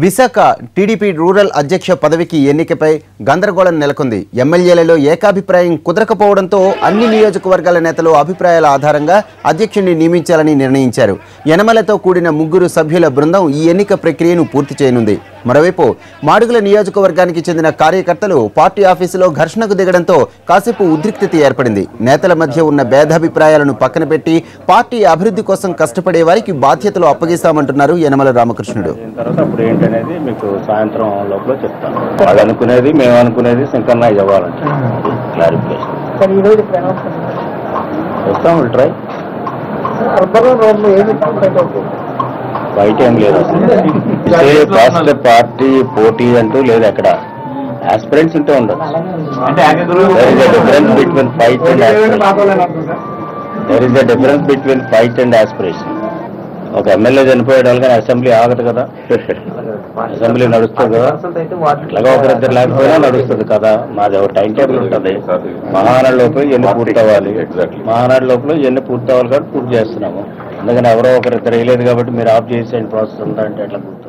Visakha TDP rural అధ్యక్ష పదవికి ఎన్నికపై గందరగోళం నెలకొంది. ఎమ్మెల్యేలలో ఏకాభిప్రాయం కుదరకపోవడంతో అన్ని నియోజకవర్గాల నేతలు అభిప్రాయాల ఆధారంగా అధ్యక్షుడిని నియమించాలని నిర్ణయించారు. యనమలతో కూడిన 3 సభ్యుల బృందం ఈ ఎన్నిక ప్రక్రియను పూర్తి చేయనుంది. మరోవైపు మాడుగుల నియోజకవర్గానికి చెందిన కార్యకర్తలు పార్టీ ఆఫీసులో ఘర్షణకు దిగడంతో కాసేపు ఉద్రిక్తత ఏర్పడింది. నేతల మధ్య ఉన్న భేదాభిప్రాయాలను పక్కన పెట్టి పార్టీ అభివృద్ధి కోసం కష్టపడే వారికి బాధ్యతలు అప్పగిస్తామంటున్నారు యనమల రామకృష్ణుడు. అనేది మీకు సాయంత్రం లోపల చెప్తాను. వాళ్ళు అనుకునేది మేము అనుకునేది శంకర్నా ఇవ్వాలంటే క్లారిఫికేషన్ వస్తాం. ట్రై బయట ఏం లేదు అసలు పార్టీ పోటీ అంటూ లేదు. అక్కడ ఆస్పిరెంట్స్ ఉంటే ఉండొచ్చు. There is the difference between fight and aspiration. ఒక ఎమ్మెల్యే చనిపోయడం కానీ అసెంబ్లీ ఆగదు కదా. అసెంబ్లీ నడుస్తుంది కదా. అట్లాగా ఒకరిద్దరు లేకపోయినా నడుస్తుంది కదా. మాది ఒక టైం టేబుల్ ఉంటుంది. మహానాడు లోపల ఎన్ని పూర్తి అవ్వాలి, మహానాడు లోపల ఎన్ని పూర్తి అవ్వాలి కాబట్టి పూర్తి చేస్తున్నాము. అందుకని ఎవరో ఒకరిద్దరు వేయలేదు కాబట్టి మీరు ఆఫ్ చేసేయండి ప్రాసెస్ అంతా అంటే ఎట్లా పూర్తి